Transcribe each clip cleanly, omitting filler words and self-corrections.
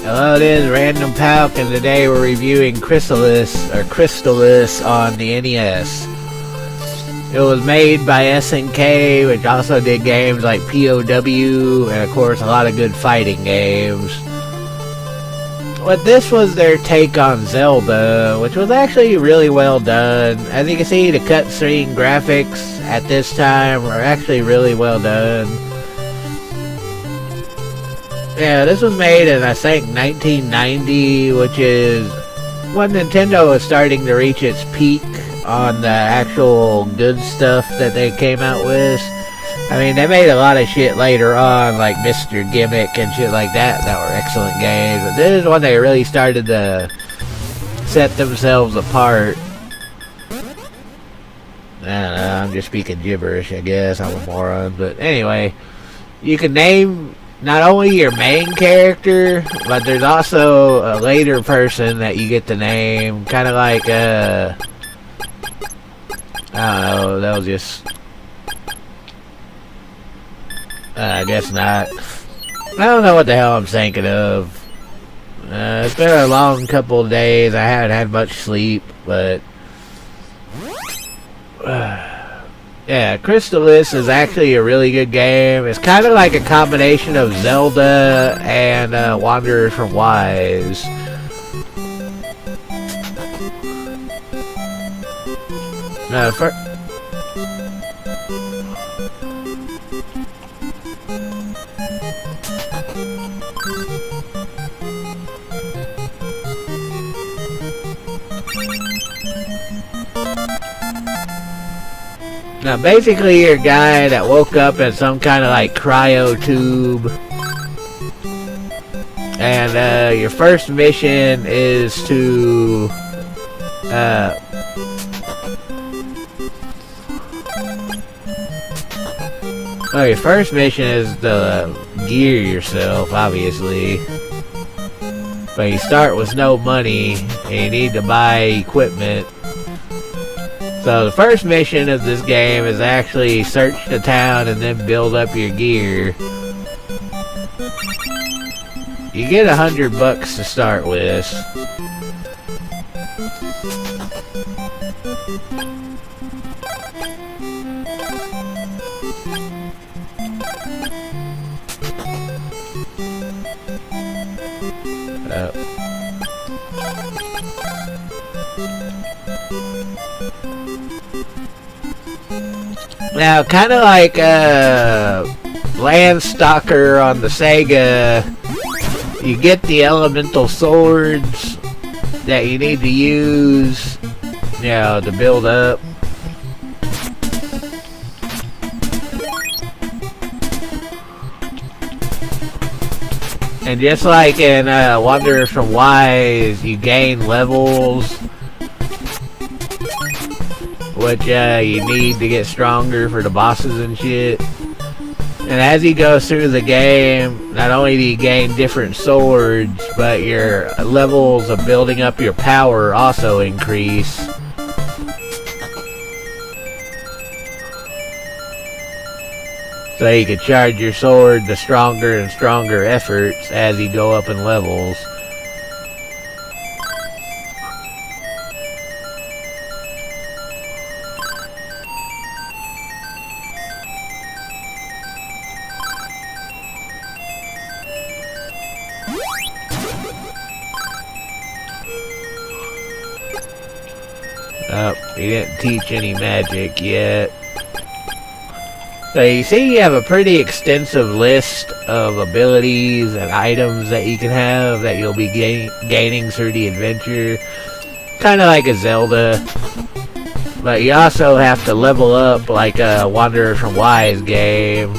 Hello, this is Random Palk, and today we're reviewing CRYSTALIS on the NES. It was made by SNK, which also did games like POW, and of course a lot of good fighting games. But this was their take on Zelda, which was actually really well done. As you can see, the cutscene graphics at this time are actually really well done. Yeah, this was made in, I think, 1990, which is when Nintendo was starting to reach its peak on the actual good stuff that they came out with. I mean, they made a lot of shit later on, like Mr. Gimmick and shit like that were excellent games. But this is when they really started to set themselves apart. I don't know, I'm just speaking gibberish, I guess. I'm a moron. But anyway, you can name not only your main character, but there's also a later person that you get to name. Kind of like, I don't know, that was just... I guess not. I don't know what the hell I'm thinking of. It's been a long couple of days. I haven't had much sleep, but... yeah, CRYSTALIS is actually a really good game. It's kind of like a combination of Zelda and Wanderers from Wise. Now, basically, you're a guy that woke up in some kind of like cryo tube, and your first mission is to well, your first mission is to gear yourself, obviously, but you start with no money and you need to buy equipment. So the first mission of this game is actually search the town and then build up your gear. You get $100 to start with. Now, kind of like Landstalker on the Sega, you get the elemental swords that you need to use, you know, to build up. And just like in Wanderers from Wise, you gain levels, which you need to get stronger for the bosses and shit. And as you go through the game, not only do you gain different swords, but your levels of building up your power also increase. So you can charge your sword to stronger and stronger efforts as you go up in levels. Oh, he didn't teach any magic yet. So you see you have a pretty extensive list of abilities and items that you can have that you'll be gaining through the adventure. Kind of like a Zelda. But you also have to level up like a Wanderer from Wise game.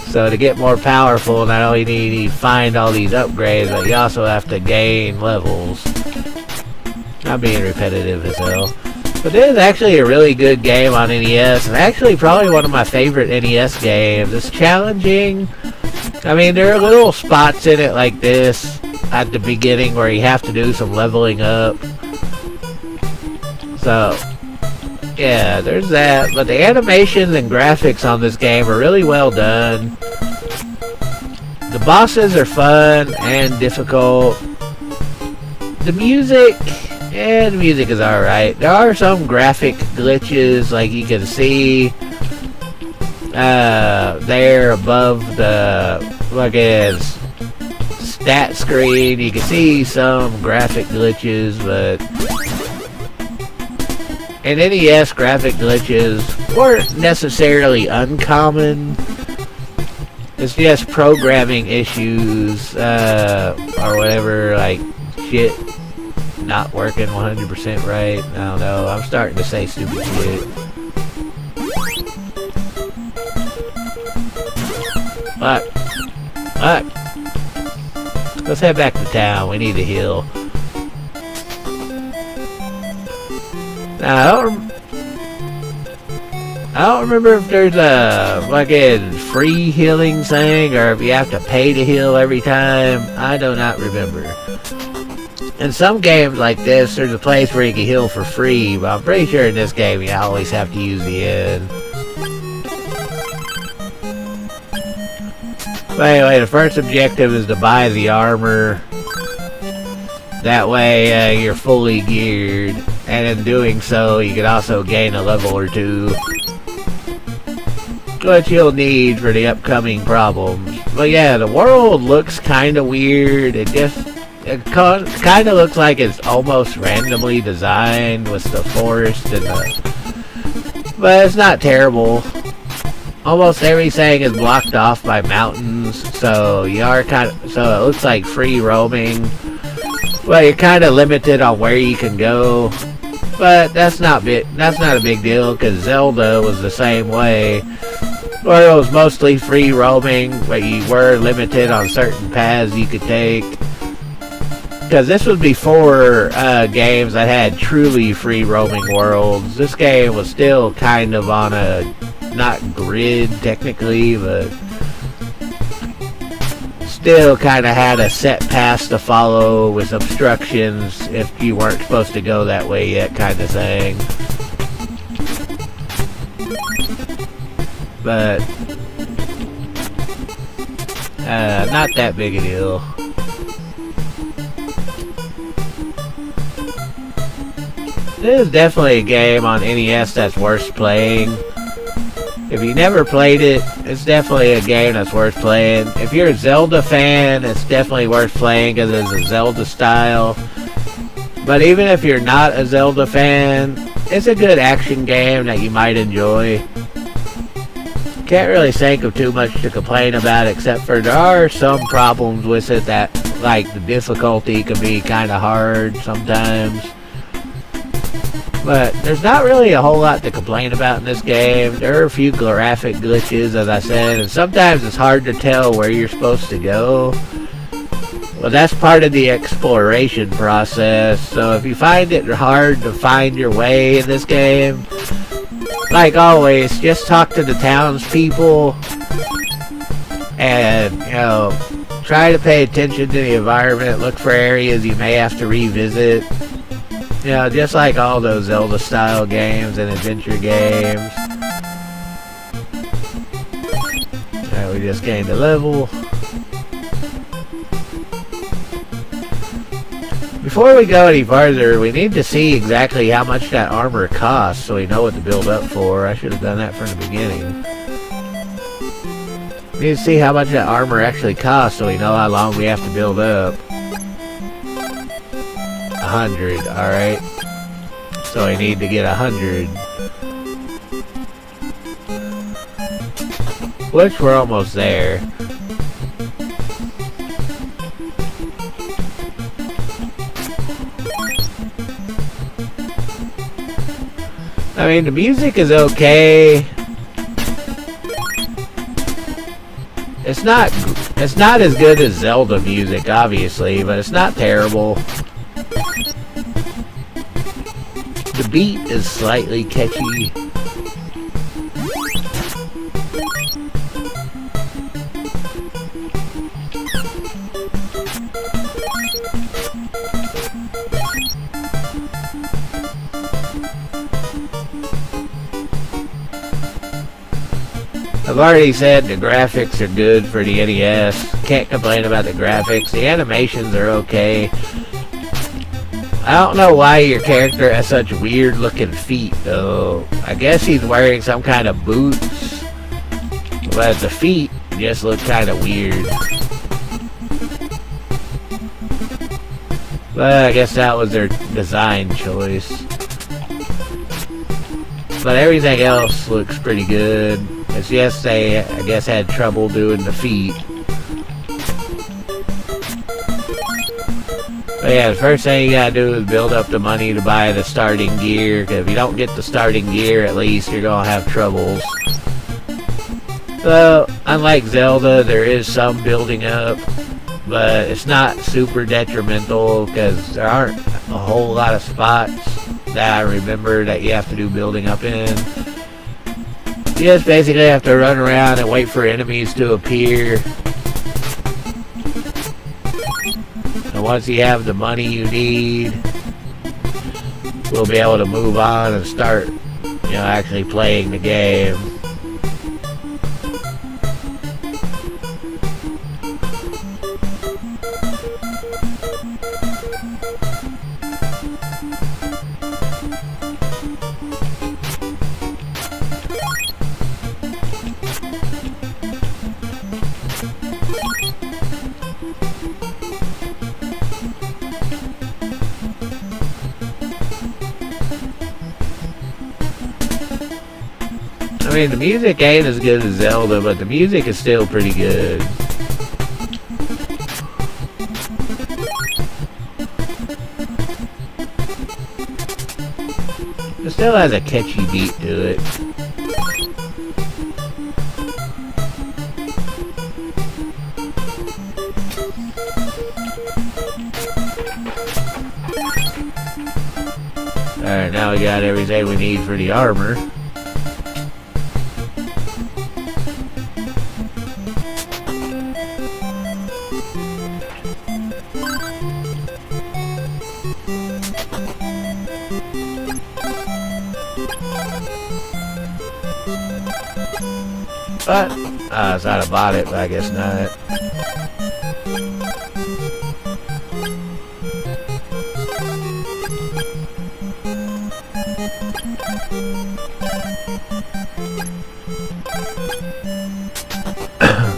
So to get more powerful, not only do you find all these upgrades, but you also have to gain levels. I'm being repetitive as hell. But this is actually a really good game on NES, and actually probably one of my favorite NES games. It's challenging. I mean, there are little spots in it like this at the beginning where you have to do some leveling up. So, yeah, there's that. But the animations and graphics on this game are really well done. The bosses are fun and difficult. The music, the music is alright. There are some graphic glitches, like you can see there above the stat screen. You can see some graphic glitches, but in NES, graphic glitches weren't necessarily uncommon. It's just programming issues, or whatever, like shit not working 100% right. I don't know. I'm starting to say stupid shit. Fuck. Fuck. Let's head back to town. We need to heal. Now, I don't remember if there's a fucking free healing thing or if you have to pay to heal every time. I do not remember. In some games like this, there's a place where you can heal for free, but I'm pretty sure in this game you always have to use the inn. But anyway, the first objective is to buy the armor. That way you're fully geared, and in doing so you can also gain a level or two, which you'll need for the upcoming problems. But yeah, the world looks kind of weird. It kind of looks like it's almost randomly designed with the forest and the... But it's not terrible. Almost everything is blocked off by mountains, so you are so it looks like free roaming. Well, you're kind of limited on where you can go, but that's not a big deal, because Zelda was the same way, where it was mostly free roaming, but you were limited on certain paths you could take. Because this was before games that had truly free roaming worlds. This game was still kind of on a, not grid technically, but still kind of had a set path to follow with obstructions if you weren't supposed to go that way yet, kind of thing. But not that big a deal. This is definitely a game on NES that's worth playing. If you never played it, it's definitely a game that's worth playing. If you're a Zelda fan, it's definitely worth playing because it's a Zelda style. But even if you're not a Zelda fan, it's a good action game that you might enjoy. Can't really think of too much to complain about, except for there are some problems with it that, like, the difficulty can be kind of hard sometimes. But there's not really a whole lot to complain about in this game. There are a few graphic glitches, as I said, and sometimes it's hard to tell where you're supposed to go. Well, that's part of the exploration process, so if you find it hard to find your way in this game, like always, just talk to the townspeople and, you know, try to pay attention to the environment, look for areas you may have to revisit. You know, just like all those Zelda-style games and adventure games. Alright, we just gained a level. Before we go any farther, we need to see exactly how much that armor costs so we know what to build up for. I should have done that from the beginning. We need to see how much that armor actually costs so we know how long we have to build up. 100, alright. So I need to get 100. Which we're almost there. I mean, the music is okay. It's not as good as Zelda music, obviously, but it's not terrible. The beat is slightly catchy. I've already said the graphics are good for the NES. Can't complain about the graphics. The animations are okay. I don't know why your character has such weird looking feet though. I guess he's wearing some kind of boots. But the feet just look kind of weird. But I guess that was their design choice. But everything else looks pretty good. It's just they, I guess, had trouble doing the feet. But yeah, the first thing you gotta do is build up the money to buy the starting gear. Because if you don't get the starting gear, at least you're gonna have troubles. So, unlike Zelda, there is some building up. But it's not super detrimental because there aren't a whole lot of spots that I remember that you have to do building up in. You just basically have to run around and wait for enemies to appear. And once you have the money you need, we'll be able to move on and start, actually playing the game. I mean, the music ain't as good as Zelda, but the music is still pretty good. It still has a catchy beat to it. Alright, now we got everything we need for the armor. But, I thought I bought it, but I guess not.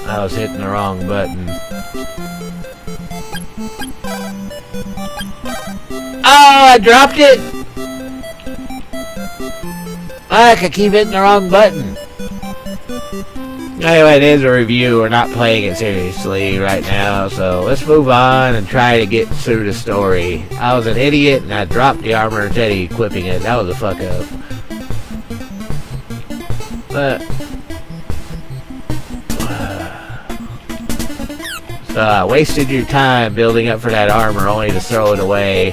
I was hitting the wrong button. Oh, I dropped it! I could keep hitting the wrong button. Anyway, it is a review. We're not playing it seriously right now, so let's move on and try to get through the story. I was an idiot and I dropped the armor instead of equipping it. That was a fuck up. But so I wasted your time building up for that armor only to throw it away.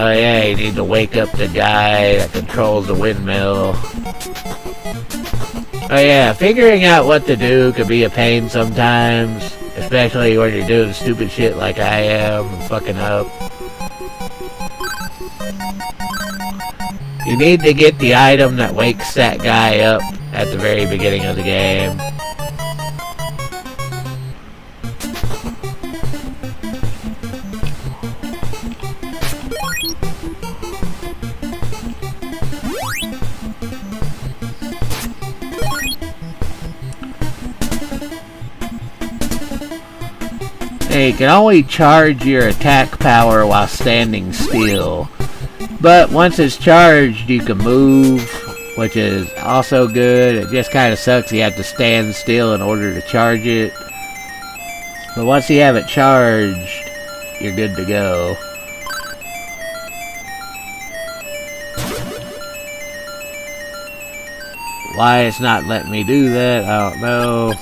Oh yeah, you need to wake up the guy that controls the windmill. Oh yeah, figuring out what to do could be a pain sometimes. Especially when you're doing stupid shit like I am and fucking up. You need to get the item that wakes that guy up at the very beginning of the game. You can only charge your attack power while standing still. But once it's charged, you can move, which is also good. It just kind of sucks you have to stand still in order to charge it. But once you have it charged, you're good to go. Why it's not letting me do that, I don't know.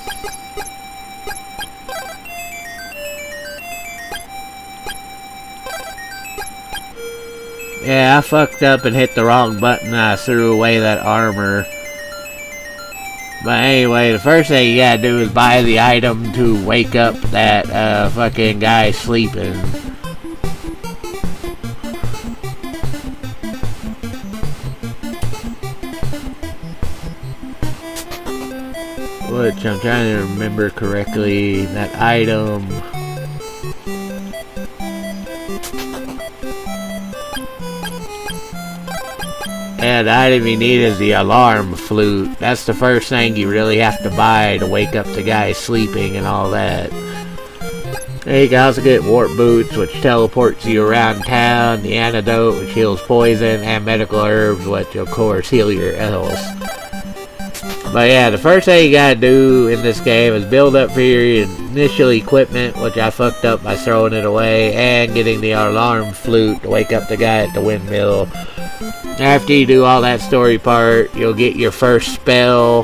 Yeah, I fucked up and hit the wrong button. I threw away that armor. But anyway, the first thing you gotta do is buy the item to wake up that fucking guy sleeping. Which I'm trying to remember correctly. That item. And the item you need is the alarm flute. That's the first thing you really have to buy to wake up the guy sleeping and all that. And you can also get warp boots, which teleports you around town, the antidote, which heals poison, and medical herbs, which of course heal your ills. But yeah, the first thing you gotta do in this game is build up for your initial equipment, which I fucked up by throwing it away, and getting the alarm flute to wake up the guy at the windmill. After you do all that story part, you'll get your first spell,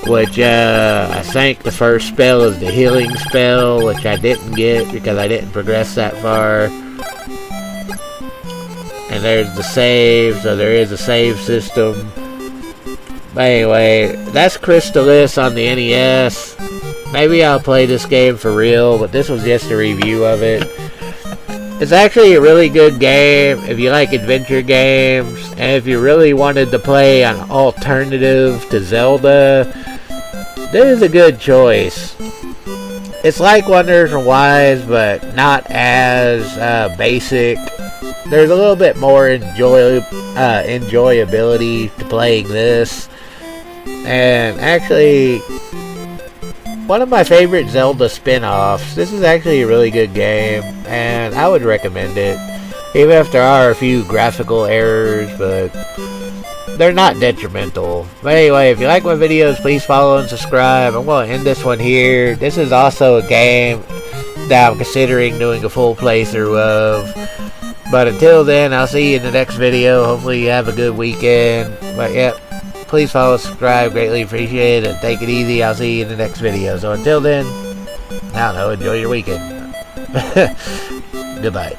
which I think the first spell is the healing spell, which I didn't get because I didn't progress that far. And there's the save, so there is a save system. But anyway, that's CRYSTALIS on the NES. Maybe I'll play this game for real, but this was just a review of it. It's actually a really good game if you like adventure games, and if you really wanted to play an alternative to Zelda, this is a good choice. It's like Wonders and Wise, but not as basic. There's a little bit more enjoyability to playing this. And actually, one of my favorite Zelda spin-offs. This is actually a really good game, and I would recommend it. Even if there are a few graphical errors, but they're not detrimental. But anyway, if you like my videos, please follow and subscribe. I'm going to end this one here. This is also a game that I'm considering doing a full playthrough of. But until then, I'll see you in the next video. Hopefully you have a good weekend. But yep, please follow, subscribe, greatly appreciate it, and take it easy. I'll see you in the next video. So until then, I don't know, enjoy your weekend. Goodbye.